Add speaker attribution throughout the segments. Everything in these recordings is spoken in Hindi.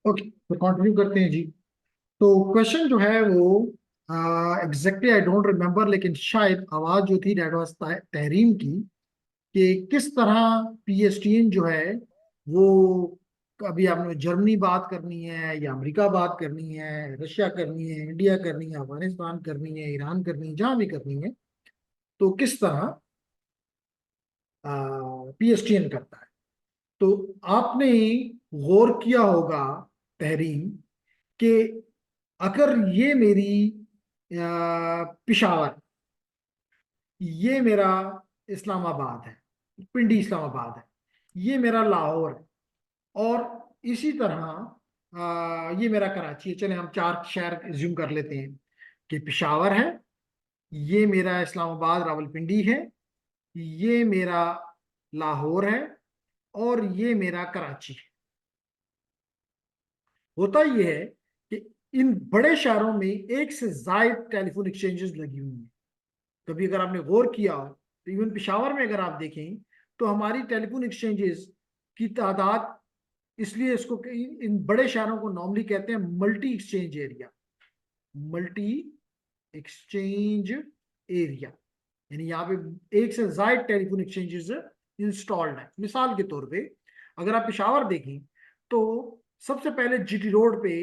Speaker 1: ओके, तो कंटिन्यू करते हैं जी। तो क्वेश्चन जो है वो एग्जैक्टली आई डोंट रिमेम्बर, लेकिन शायद आवाज जो थी दैट वाज तहरीम की, कि किस तरह पीएसटीएन जो है वो, अभी आपने जर्मनी बात करनी है या अमेरिका बात करनी है, रशिया करनी है, इंडिया करनी है, अफगानिस्तान करनी है, ईरान करनी है, जहां भी करनी है, तो किस तरह पीएसटीएन करता है। तो आपने गौर किया होगा तहरीम कि अगर ये मेरी पिशावर, ये मेरा इस्लामाबाद है, पिंडी इस्लामाबाद है, ये मेरा लाहौर है, और इसी तरह ये मेरा कराची है। चले हम चार शहर एज्यूम कर लेते हैं कि पिशावर है, ये मेरा इस्लामाबाद रावलपिंडी है, ये मेरा लाहौर है, और ये मेरा कराची है। होता यह है कि इन बड़े शहरों में एक से ज्यादा टेलीफोन एक्सचेंजेस लगी हुई हैं। कभी अगर आपने गौर किया हो तो इवन पिशावर में अगर आप देखें तो हमारी टेलीफोन एक्सचेंजेस की तादाद, इसलिए इसको इन बड़े शहरों को नॉर्मली कहते हैं multi exchange area. Multi exchange area यानी यहाँ पे एक से ज्यादा टेलीफोन एक्सचेंजेस इंस्टॉल्ड है। मिसाल के तौर पे अगर आप पिशावर देखें तो सबसे पहले जीटी रोड पे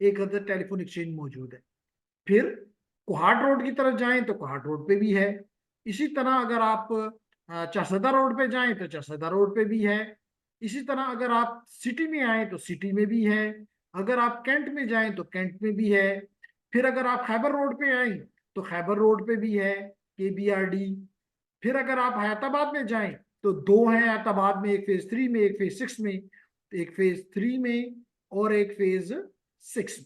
Speaker 1: एक अदर टेलीफोन एक्सचेंज मौजूद है। फिर कोहाट रोड की तरफ जाएं तो कोहाट रोड पे भी है। इसी तरह अगर आप चासदा रोड पे जाएं तो चासदा रोड पे भी है। इसी तरह अगर आप सिटी में आए तो सिटी में भी है। अगर आप कैंट में जाएं तो कैंट में भी है। फिर अगर आप खैबर रोड पे आए तो खैबर रोड पे भी है, केबीआरडी। फिर अगर आप हैदराबाद में जाएं तो दो हैं हैदराबाद में, एक फेज 3 में, एक फेज 6 में। एक फेज 3 में और एक फेज 6 में।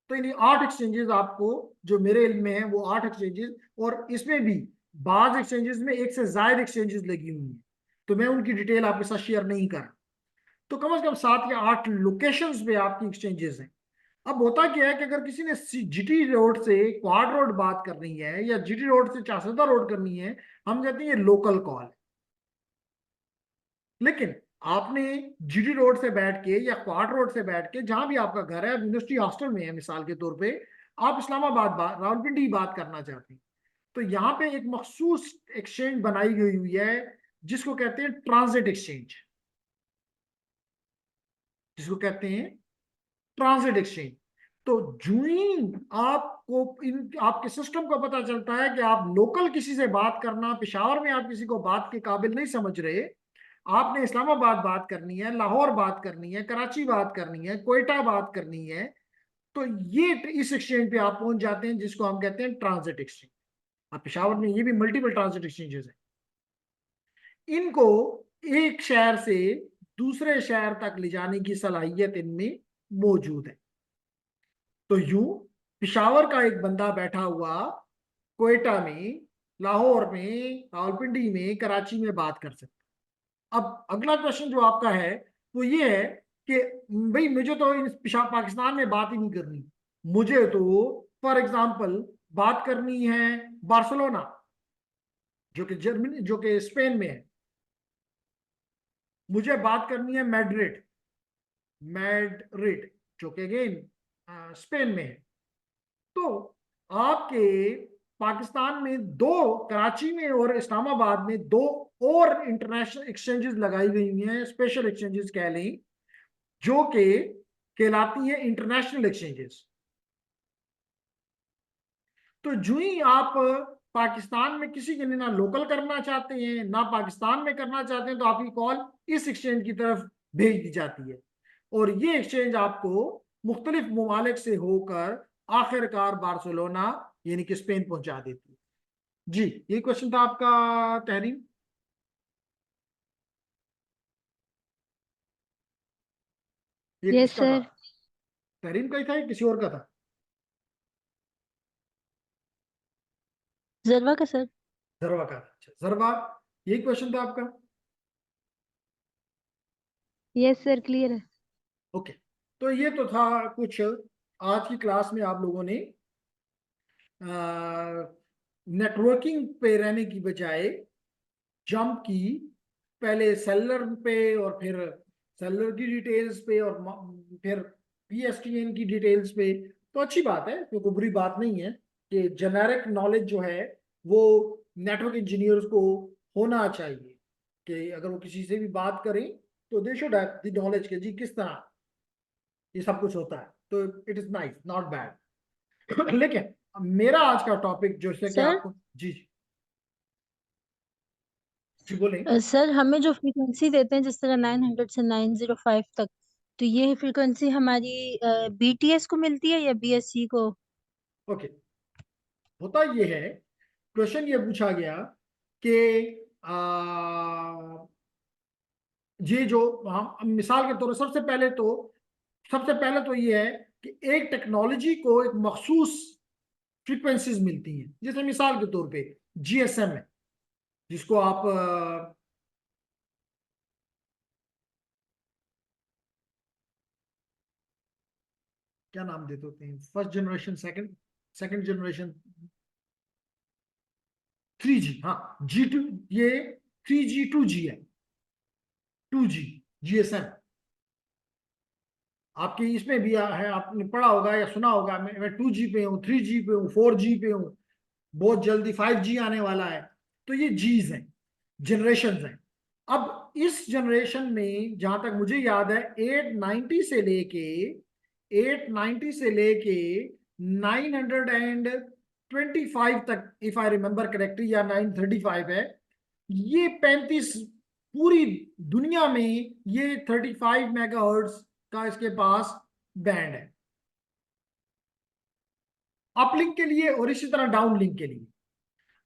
Speaker 1: तो इन 8 एक्सचेंजेस आपको जो मेरे इल्म में है वो 8 एक्सचेंजेस, और इसमें भी बाज एक्सचेंजेस में एक से ज्यादा एक्सचेंजेस लगी हुई हैं। तो मैं उनकी डिटेल आपके साथ शेयर नहीं कर रहा। तो कम से कम 7 या 8 लोकेशंस पे आपकी एक्सचेंजेस हैं। अब होता क्या है कि अगर किसी ने जीटी रोड से क्वाड रोड बात करनी है या जीटी रोड से चासदा रोड करनी है, हम कहते हैं ये लोकल कॉल है। लेकिन आपने जीटी रोड से बैठ के या क्वाड रोड से बैठ के, जहां भी आपका घर है, आप यूनिवर्सिटी हॉस्टल में है मिसाल के तौर पे, आप इस्लामाबाद बात, रावलपिंडी बात करना चाहते हैं, तो यहाँ पे एक मखसूस एक्सचेंज बनाई गई हुई है जिसको कहते हैं ट्रांजिट एक्सचेंज। जिसको कहते हैं ट्रांजिट एक्सचेंज। तो जो ही आपको इन आपके सिस्टम को पता चलता है कि आप लोकल किसी से बात करना, पिशावर में आप किसी को बात के काबिल नहीं समझ रहे, आपने इस्लामाबाद बात करनी है, लाहौर बात करनी है, कराची बात करनी है, कोयटा बात करनी है, तो ये इस एक्सचेंज पे आप पहुंच जाते हैं जिसको हम कहते हैं ट्रांजिट एक्सचेंज। अब पिशावर में ये भी मल्टीपल ट्रांजिट एक्सचेंजेस हैं। इनको एक शहर से दूसरे शहर तक ले जाने की सलाहियत इनमें मौजूद है। तो यूं पिशावर का एक बंदा बैठा हुआ कोयटा में, लाहौर में, रावलपिंडी में, कराची में बात कर सकता है। अब अगला क्वेश्चन जो आपका है वो ये है कि भाई मुझे तो पाकिस्तान में बात ही नहीं करनी। मुझे तो फॉर एग्जांपल बात करनी है बार्सिलोना, जो कि जर्मनी, जो कि स्पेन में है। मुझे बात करनी है मैड्रिड, मैड्रिड जो कि अगेन स्पेन में है। तो आपके पाकिस्तान में दो, कराची में और इस्लामाबाद में दो और इंटरनेशनल एक्सचेंजेस लगाई गई हैं, स्पेशल एक्सचेंजेस कह लें, जो कि कहलाती हैं इंटरनेशनल एक्सचेंजेस। तो जो ही आप पाकिस्तान में किसी के लिए ना लोकल करना चाहते हैं ना पाकिस्तान में करना चाहते हैं, तो आपकी कॉल इस एक्सचेंज की तरफ भेज दी जाती है, और ये एक्सचेंज आपको मुख्तलिफ ममालिक से होकर आखिरकार बार्सिलोना यानी कि स्पेन पहुंचा देती है। जी, ये क्वेश्चन था आपका तहरीम। ये
Speaker 2: यस
Speaker 1: किसका था?
Speaker 2: सर।
Speaker 1: तहरीम का ही था या किसी और का था?
Speaker 2: जरवा का सर।
Speaker 1: जरवा का था। अच्छा जरवा, यही क्वेश्चन था आपका।
Speaker 2: यस सर, क्लियर है।
Speaker 1: ओके, तो ये तो था कुछ आज की क्लास में आप लोगों ने नेटवर्किंग पे रहने की बजाय जंप की, पहले सेलर पे और फिर सेलर की डिटेल्स पे और फिर पीएसटीएन की डिटेल्स पे, तो अच्छी बात है, तो कोई बुरी बात नहीं है कि जेनेरिक नॉलेज जो है वो नेटवर्क इंजीनियर्स को होना चाहिए, कि अगर वो किसी से भी बात करें तो they should have the knowledge के जी किस तरह ये सब कुछ होता है। तो it is nice, not bad. लेकिन मेरा आज का टॉपिक जो है कि
Speaker 2: सर।
Speaker 1: आपको, जी जी बोलें।
Speaker 2: सर, हमें जो फ्रीक्वेंसी देते हैं जिस तरह 900 से 905 तक, तो ये फ्रीक्वेंसी हमारी बीटीएस को मिलती है या बीएससी को?
Speaker 1: ओके, होता ये है, क्वेश्चन ये पूछा गया कि ये जो हम मिसाल के तौर पर सबसे पहले तो ये है कि एक टेक्नोलॉजी को एक मखसूस फ्रीक्वेंसीज मिलती हैं, जैसे मिसाल के तौर पे जीएसएम है, जिसको आप क्या नाम देते होते हैं, first generation, second second generation, 3G, हाँ G2, ये 3G 2G है, 2G जीएसएम। आपके इसमें भी है, आपने पढ़ा होगा या सुना होगा, मैं 2G पे हूँ, 3G पे हूँ, 4G पे हूँ, बहुत जल्दी 5G आने वाला है। तो ये जीज हैं, जनरेशन हैं। अब इस जनरेशन में जहां तक मुझे याद है 890 से लेके 925 तक, इफ आई रिमेम्बर करेक्टली, या 935 है, ये 35, पूरी दुनिया में ये 35 मेगाहर्ट्ज का इसके पास बैंड है, अपलिंक के लिए और इसी तरह डाउन लिंक के लिए।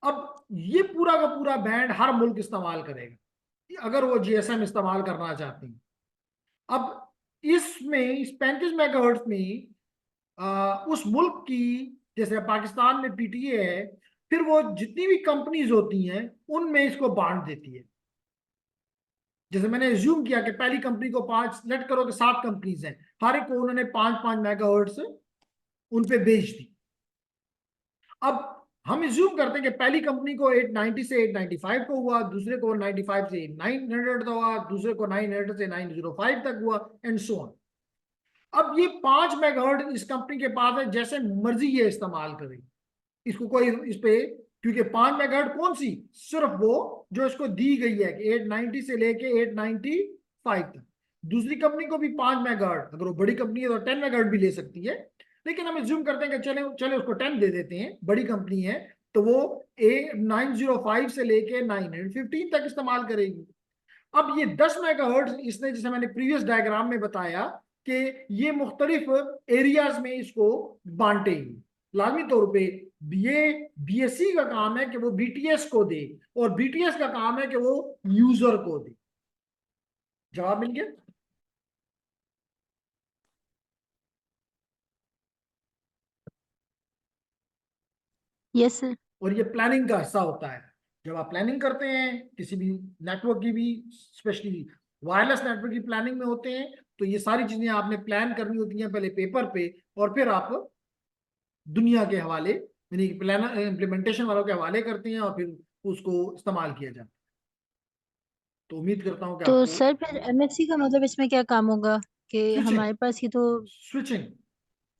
Speaker 1: अब ये पूरा का पूरा बैंड हर मुल्क इस्तेमाल करेगा अगर वो जीएसएम इस्तेमाल करना चाहते हैं। अब इसमें इस 35 मेगाहर्ट्ज में उस मुल्क की, जैसे पाकिस्तान में पीटीए है, फिर वो जितनी भी कंपनीज होती हैं उनमें इसको बांट देती है। जैसे मैंने एज्यूम किया कि पहली कंपनी को 5, सेलेक्ट करो कि 7 कंपनीज हैं, हर एक को उन्होंने 5-5 मेगाहर्ट्ज उन पे बेच दी। अब हम इज्यूम करते हैं कि पहली कंपनी को 890 से 895 को हुआ, दूसरे को 95 से 900 का हुआ, दूसरे को 900 से 905 तक हुआ, एंड सो ऑन। अब ये 5 मेगाहर्ट्ज इस कंपनी के पास है, जैसे मर्जी ये इस्तेमाल करे, इसको कोई इस पे, क्योंकि 5 मेगाहर्ट्ज कौन सी, सिर्फ वो जो इसको दी गई है कि 890 से लेके 895 तक। दूसरी कंपनी को भी 5 मेगाहर्ट्ज, अगर वो बड़ी कंपनी है तो 10 मेगाहर्ट्ज भी ले सकती है, लेकिन हम ज्यूम करते हैं कि चले चले उसको 10 दे देते हैं, बड़ी कंपनी है, तो वो 905 से लेके 915 तक इस्तेमाल करेगी। अब ये 10 मेगाहर्ट्ज इसने, जैसे मैंने प्रीवियस डायग्राम में बताया, कि ये मुख्तलिफ एरियाज में इसको बांटेगी। लाजमी तौर पे ये बीएससी का काम है कि वो बीटीएस को दे, और बीटीएस का काम है कि वो यूजर को दे। जवाब मिल गया।
Speaker 2: Yes sir.
Speaker 1: और ये प्लानिंग का हिस्सा होता है। जब आप प्लानिंग करते हैं किसी भी नेटवर्क की भी, स्पेशली वायरलेस नेटवर्क की प्लानिंग में होते हैं, तो ये सारी चीजें आपने प्लान करनी होती हैं पहले पेपर पे, और फिर आप दुनिया के हवाले, यानी प्लान इम्प्लीमेंटेशन वालों के हवाले करते हैं, और फिर उसको इस्तेमाल किया जाता है। तो उम्मीद करता हूँ कि
Speaker 2: तो
Speaker 1: आपको।
Speaker 2: सर, फिर एमएससी का मतलब इसमें क्या काम होगा कि
Speaker 1: स्विचिंग,
Speaker 2: हमारे पास ये तो?
Speaker 1: स्विचिंग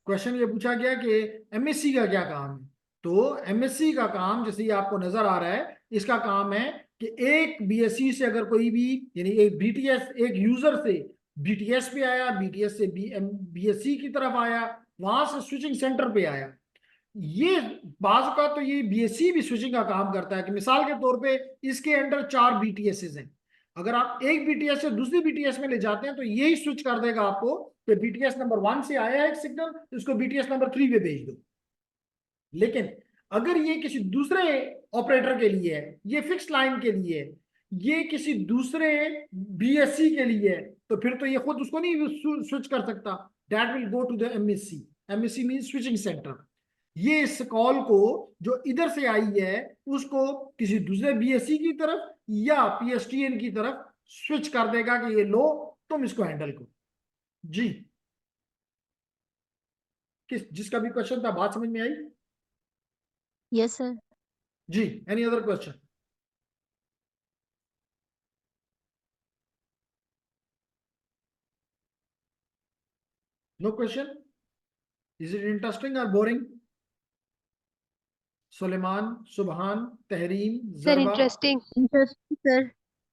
Speaker 1: क्वेश्चन ये पूछा गया कि एमएससी का क्या काम है। तो एमएससी का काम, जैसे ये आपको नजर आ रहा है, इसका काम है कि एक बीएससी से अगर कोई भी, यानी एक बीटीएस, एक यूजर से बीटीएस पे आया, बीटीएस से बीएससी की तरफ आया, वहां से स्विचिंग सेंटर पे आया, ये बाज का तो ये बीएससी भी स्विचिंग का काम करता है। कि मिसाल के तौर पे इसके अंडर 4 बीटीएस हैं, अगर आप एक बीटीएस से दूसरी बीटीएस में ले जाते हैं तो यही स्विच कर देगा आपको कि बीटीएस नंबर 1 से आया है एक सिग्नल, तो इसको बीटीएस नंबर 3 पे भेज दो। लेकिन अगर ये किसी दूसरे ऑपरेटर के लिए है, ये फिक्स लाइन के लिए है, ये किसी दूसरे बीएससी के लिए है, तो फिर तो ये खुद उसको नहीं स्विच कर सकता, that will go to the MSC. MSC mean switching centre. ये इस कॉल को जो इधर से आई है उसको किसी दूसरे बीएससी की तरफ या पीएसटीएन की तरफ स्विच कर देगा कि ये लो, तुम इसको हैंडल करो। जी, जिसका भी क्वेश्चन था, बात समझ में आई?
Speaker 2: Yes sir.
Speaker 1: जी, any other question? No question? Is it interesting और बोरिंग? सुलेमान, सुबहान, तहरीन,
Speaker 3: सर
Speaker 1: जरबा?
Speaker 3: इंटरेस्टिंग।
Speaker 2: Interesting sir.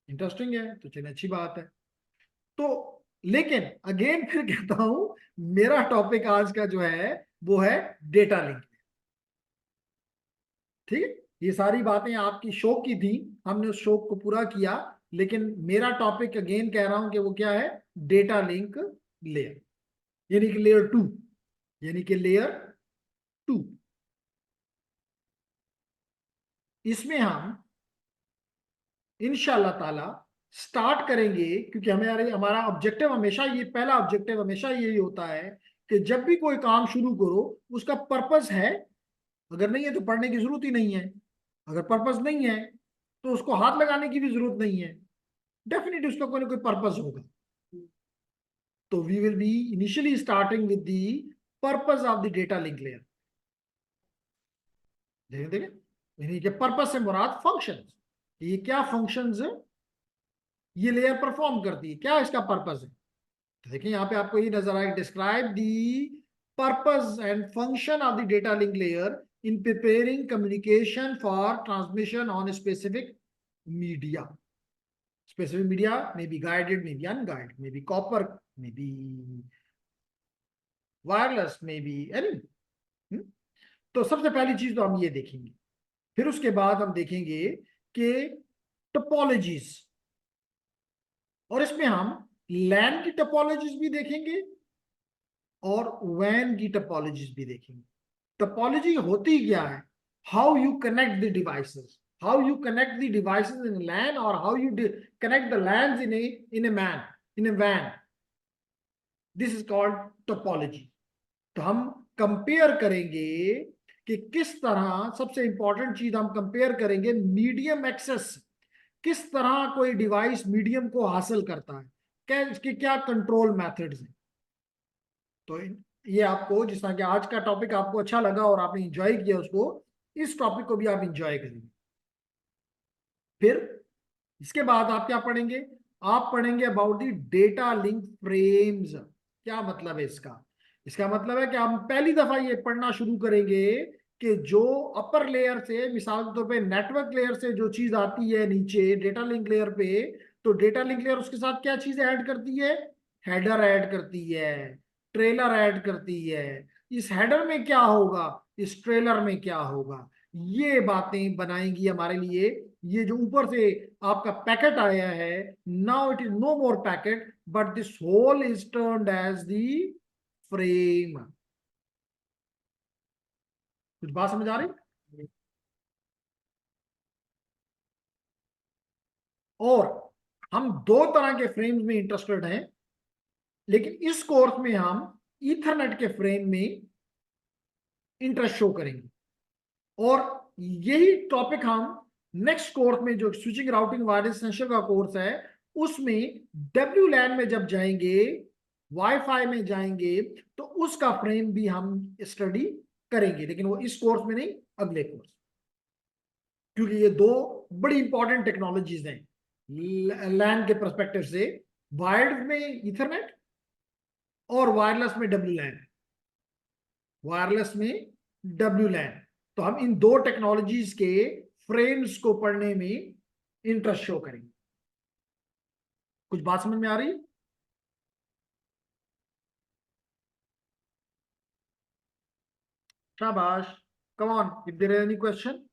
Speaker 1: इंटरेस्टिंग है तो चलिए, अच्छी बात है। तो लेकिन अगेन फिर कहता हूं, मेरा टॉपिक आज का जो है वो है डेटा लिंक। ठीक है, ये सारी बातें आपकी शौक की थी, हमने उस शौक को पूरा किया, लेकिन मेरा टॉपिक अगेन कह रहा हूं कि वो क्या है, डेटा लिंक लेयर, यानी कि लेयर 2, यानी कि लेयर 2। इसमें हम इंशाल्लाह ताला स्टार्ट करेंगे, क्योंकि हमें हमारा ऑब्जेक्टिव हमेशा ये, पहला ऑब्जेक्टिव हमेशा यही होता है कि जब भी कोई काम शुरू करो उसका पर्पस है। अगर नहीं है तो पढ़ने की जरूरत ही नहीं है, अगर पर्पस नहीं है तो उसको हाथ लगाने की भी जरूरत नहीं है, डेफिनेटली उसका कोई ना कोई पर्पस होगा। तो we will be initially starting with the purpose of the data link layer. देखें देखें, यानी कि पर्पस से मुराद फंक्शन, ये क्या फंक्शंस ये लेयर परफॉर्म करती है, क्या इसका पर्पस है। तो देखिए यहाँ पे आपको ये नजर आए, describe the purpose and function of the data link layer in preparing communication for transmission on specific media. Specific media may be guided, may be unguided, may be copper, may be wireless, may be any। तो सबसे पहली चीज तो हम ये देखेंगे, फिर उसके बाद हम देखेंगे कि टोपोलॉजीज, और इसमें हम लैन की टोपोलॉजीज भी देखेंगे और वैन की टोपोलॉजीज भी देखेंगे। टोपोलॉजी होती क्या है, how you connect the devices, how you connect the devices in LAN, or how you connect the LANs in a man, in a WAN. This is called topology. तो हम कंपेयर करेंगे कि किस तरह, सबसे इंपॉर्टेंट चीज हम कंपेयर करेंगे मीडियम एक्सेस, किस तरह कोई डिवाइस मीडियम को हासिल करता है, क्या इसके क्या कंट्रोल मेथड्स हैं। तो ये आपको, जिस तरह कि आज का टॉपिक आपको अच्छा लगा और आपने इंजॉय किया उसको, इस टॉपिक को भी आप इंजॉय करेंगे। फिर इसके बाद आप क्या पढ़ेंगे, आप पढ़ेंगे about the data link frames. क्या मतलब है इसका, इसका मतलब है कि हम पहली दफा ये पढ़ना शुरू करेंगे कि जो अपर लेयर से, मिसाल के तौर पे नेटवर्क लेयर से जो चीज आती है नीचे डेटा लिंक लेयर पे, तो डेटा लिंक लेयर उसके साथ क्या चीजें ऐड करती है, हेडर ऐड करती है, ट्रेलर ऐड करती है। इस हेडर में क्या होगा, इस ट्रेलर में क्या होगा, ये बातें बनाएंगी हमारे लिए। ये जो ऊपर से आपका पैकेट आया है, now it is no more packet, but this whole is turned as the frame. कुछ बात समझ आ रही? और हम दो तरह के फ्रेम्स में इंटरेस्टेड हैं, लेकिन इस कोर्स में हम ईथरनेट के फ्रेम में इंटरेस्ट शो करेंगे, और यही टॉपिक हम नेक्स्ट कोर्स में, जो स्विचिंग राउटिंग वायरलेस एसेंशियल का कोर्स है, उसमें WLAN में जब जाएंगे, वाईफाई में जाएंगे, तो उसका फ्रेम भी हम स्टडी करेंगे, लेकिन वो इस कोर्स में नहीं, अगले कोर्स, क्योंकि ये दो बड़ी इंपॉर्टेंट टेक्नोलॉजीज हैं लैन के परस्पेक्टिव से। वायर्ड में ईथरनेट और वायरलेस में WLAN, वायरलेस में WLAN। तो हम इन दो टेक्नोलॉजीज के फ्रेम्स को पढ़ने में इंटरेस्ट शो करेंगे। कुछ बात समझ में आ रही? शाबाश, come on, if there is any question.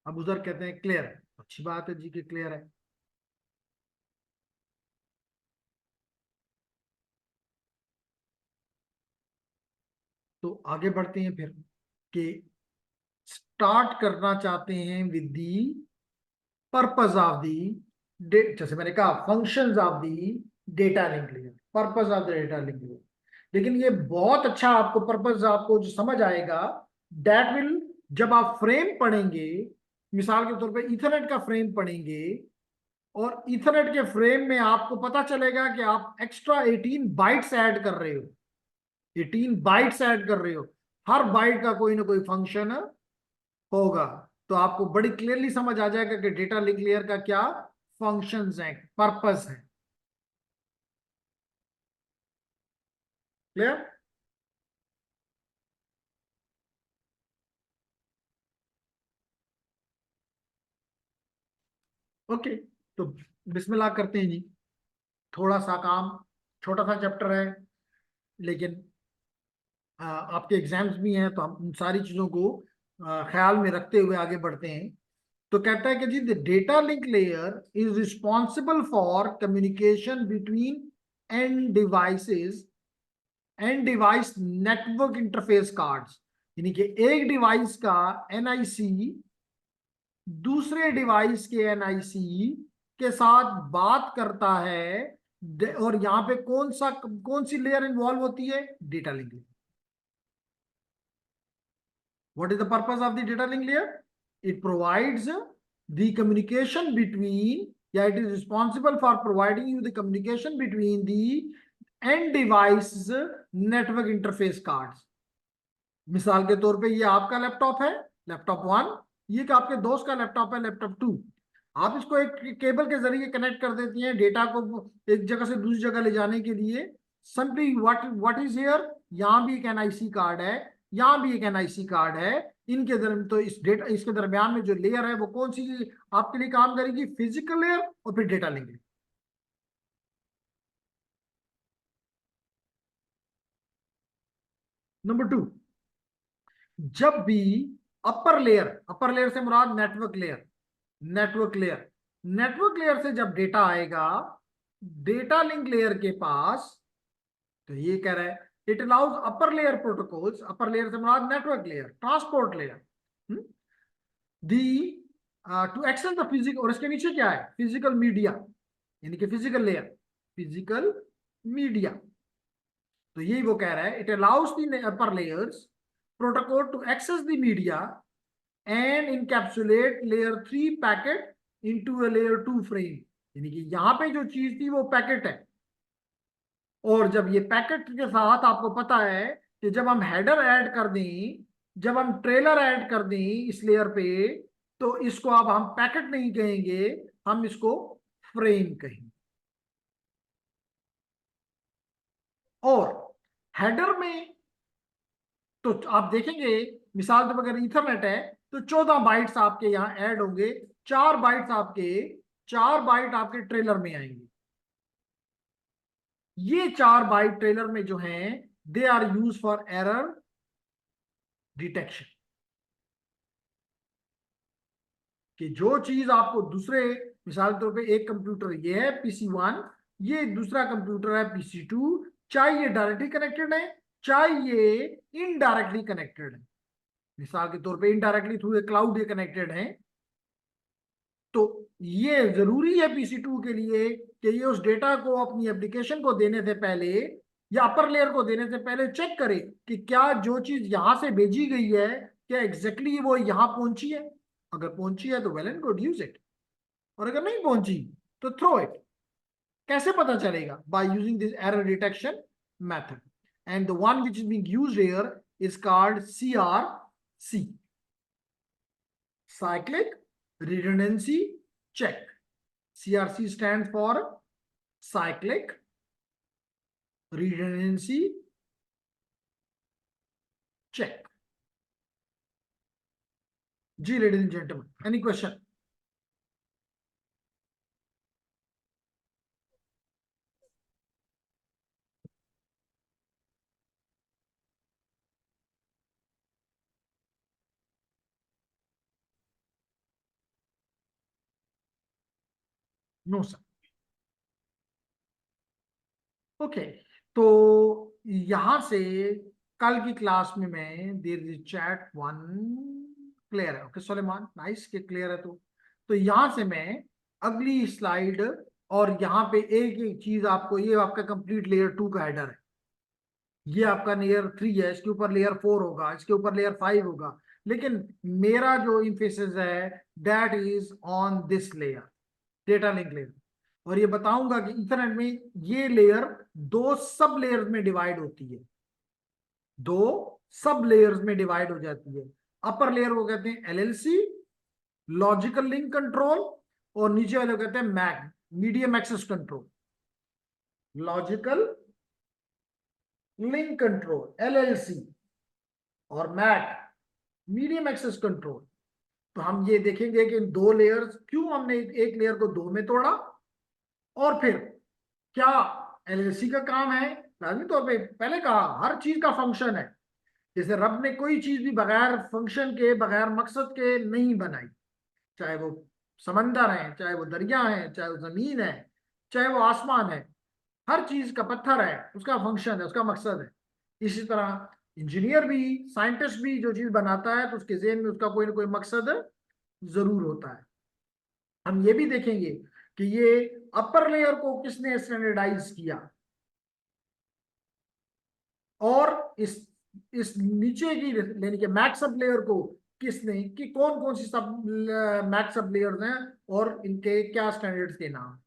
Speaker 1: अब उधर कहते हैं क्लियर है, अच्छी बात है जी कि क्लियर है। तो आगे बढ़ते हैं फिर, कि स्टार्ट करना चाहते हैं with the purpose of the, जैसे मैंने कहा functions of the data link layer, purpose of the data link layer. लेकिन ये बहुत अच्छा आपको पर्पस आपको जो समझ आएगा, दैट विल, जब आप फ्रेम पढ़ेंगे, मिसाल के तौर पे ईथरनेट का फ्रेम पढ़ेंगे, और ईथरनेट के फ्रेम में आपको पता चलेगा कि आप एक्स्ट्रा 18 बाइट्स ऐड कर रहे हो, 18 बाइट्स ऐड कर रहे हो, हर बाइट का कोई ना कोई फंक्शन होगा। तो आपको बड़ी क्लियरली समझ आ जाएगा कि डेटा लिंक लेयर का क्या फंक्शंस हैं, पर्पस है। क्लियर? ओके, तो बिस्मिल्लाह करते हैं जी। थोड़ा सा काम, छोटा सा चैप्टर है, लेकिन आपके एग्जाम्स भी हैं, तो हम उन सारी चीजों को ख्याल में रखते हुए आगे बढ़ते हैं। तो कहता है कि जी the data link layer is responsible for communication between end devices and device network interface cards. यानी कि एक डिवाइस का एनआईसी दूसरे डिवाइस के एनआईसी के साथ बात करता है। और यहां पे कौन सी लेयर इन्वॉल्व होती है? Data link layer. What is the purpose of the data link layer? It provides the communication between, yeah, it is responsible for providing you the communication between the end device network interface cards. मिसाल के तौर पे ये आपका लैपटॉप है, लैपटॉप वन, ये कि आपके दोस्त का लैपटॉप है, लैपटॉप टू। आप इसको एक केबल के जरिए कनेक्ट कर देती हैं डेटा को एक जगह से दूसरी जगह ले जाने के लिए। सिंपली व्हाट इज हियर, यहाँ भी एक एनआईसी कार्ड है, यहाँ भी एक एनआईसी कार्ड है। इनके दरमियान, तो इस डेटा, इसके दरमियान में जो लेयर है वो कौन सी आपके लिए काम करेगी? फिजिकल लेयर और फिर डेटा लिंक। नंबर टू, जब भी अपर लेयर से मुराद network layer, network layer, network layer से जब डेटा आएगा डेटा लिंक लेयर के पास, तो ये कह रहा है it allows upper layer protocols, upper layer से मुराद network layer, transport layer, the to access the physical, और इसके नीचे क्या है? फिजिकल मीडिया, यानी कि फिजिकल लेयर, फिजिकल मीडिया। तो यही वो कह रहा है, it allows the upper layers protocol to access the media and encapsulate layer 3 packet into a layer 2 frame. यानी कि यहां पे जो चीज थी वो पैकेट है, और जब ये पैकेट के साथ आपको पता है कि जब हम हेडर ऐड कर दें, जब हम ट्रेलर ऐड कर दें इस लेयर पे, तो इसको अब हम पैकेट नहीं कहेंगे, हम इसको फ्रेम कहेंगे। और हेडर में तो आप देखेंगे, मिसाल के अगर इथरनेट है तो 14 बाइट्स आपके यहाँ ऐड होंगे, 4 बाइट आपके ट्रेलर में आएंगे। ये 4 बाइट ट्रेलर में जो हैं, they are use for error detection. कि जो चीज आपको दूसरे, मिसाल के तौर पे एक कंप्यूटर ये है पीसी वन, ये दूसरा कंप्यूटर है पीसी टू, चाहे ये डायरेक्टली कनेक्टेड है चाहे ये इनडायरेक्टली कनेक्टेड है। मिसाल के तौर पे इनडायरेक्टली थ्रू ए क्लाउड ये कनेक्टेड है, तो ये जरूरी है पीसी टू के लिए कि ये उस डेटा को अपनी एप्लीकेशन को देने से पहले या अपर लेयर को देने से पहले चेक करे कि क्या जो चीज यहां से भेजी गई है क्या एग्जैक्टली वो यहां पहुंची है। अगर पहुंची है तो well and good, use it, और अगर नहीं पहुंची तो थ्रो इट। कैसे पता चलेगा? By using this error detection method, and the one which is being used here is called CRC, cyclic redundancy check. CRC stands for cyclic redundancy check. Ji, ladies and gentlemen, any question? No, sir. Okay, तो यहां से कल की क्लास में मैं there is chat one, clear है? ओके सुलेमान, नाइस के क्लियर है। तो यहां से मैं अगली स्लाइड, और यहाँ पे एक एक चीज आपको, ये आपका कंप्लीट लेयर 2 का हेडर है, ये आपका लेयर 3 है, इसके ऊपर लेयर 4 होगा, इसके ऊपर लेयर 5 होगा, लेकिन मेरा जो इंफेसिस है that is on this layer, data link layer. और ये बताऊंगा कि इंटरनेट में ये लेयर 2 सब लेयर में डिवाइड होती है। दो सब लेयर्स में डिवाइड हो जाती है। अपर लेयर को कहते हैं एलएलसी, लॉजिकल लिंक कंट्रोल, और नीचे वाले को कहते हैं MAC, medium access control. Logical link control LLC और मैक, मीडियम एक्सेस कंट्रोल। तो हम ये देखेंगे कि इन दो लेयर्स, क्यों हमने एक लेयर को दो में तोड़ा, और फिर क्या एलएलसी का काम है। लाजमी तौर पे पहले कहा हर चीज का फंक्शन है। जैसे रब ने कोई चीज भी बगैर फंक्शन के, बगैर मकसद के नहीं बनाई। चाहे वो समंदर है, चाहे वो दरिया है, चाहे वो जमीन है, चाहे वो आसमान है, हर चीज का, पत्थर है, उसका फंक्शन है, उसका मकसद है। इसी तरह इंजीनियर भी, साइंटिस्ट भी जो चीज बनाता है तो उसके ज़हन में उसका कोई ना कोई मकसद जरूर होता है। हम ये भी देखेंगे कि ये अपर लेयर को किसने स्टैंडर्डाइज किया, और इस नीचे की यानी कि मैक सब लेयर को किसने, कि कौन कौन सी सब मैक सब लेयर्स हैं और इनके क्या स्टैंडर्ड्स के नाम।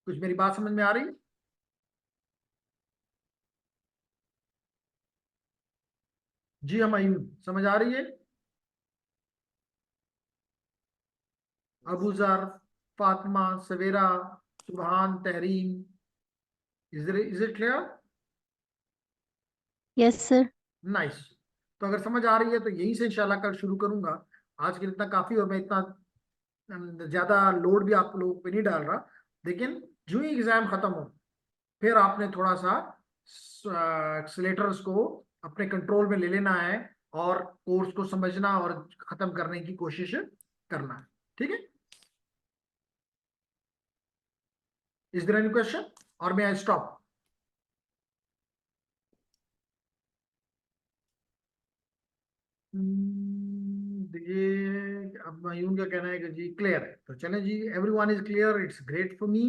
Speaker 1: कुछ मेरी बात समझ में आ रही? जी हमायूं, समझ आ रही है? अबूजर, फातिमा, सवेरा, सुबहान, Tahreem, is it clear?
Speaker 2: Yes sir.
Speaker 1: Nice. तो अगर समझ आ रही है तो यहीं से इंशाल्लाह कल शुरू करूंगा। आज के लिए इतना काफी, और मैं इतना ज्यादा लोड भी आप लोगों पे नहीं डाल रहा। लेकिन जो ही एग्जाम खत्म हो, फिर आपने थोड़ा सा एक्सीलेटर्स को अपने कंट्रोल में ले लेना है, और कोर्स को समझना और खत्म करने की कोशिश करना है। ठीक है? इज देयर एनी क्वेश्चन और मे आई स्टॉप? देखिए अब मयून का कहना है कि जी क्लियर है, तो चलें जी, everyone is clear, it's great for me.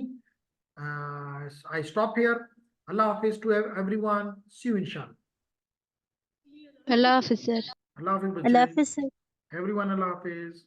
Speaker 1: I stop here. अल्लाह हाफिज टू एवरीवन, सी यू इंशाल्लाह।
Speaker 3: अल्लाह हाफिज सर।
Speaker 1: अल्लाह हाफिज
Speaker 2: अल्लाह
Speaker 1: बच्चे,
Speaker 2: हाफिज सर।
Speaker 1: एवरीवन अल्लाह हाफिज।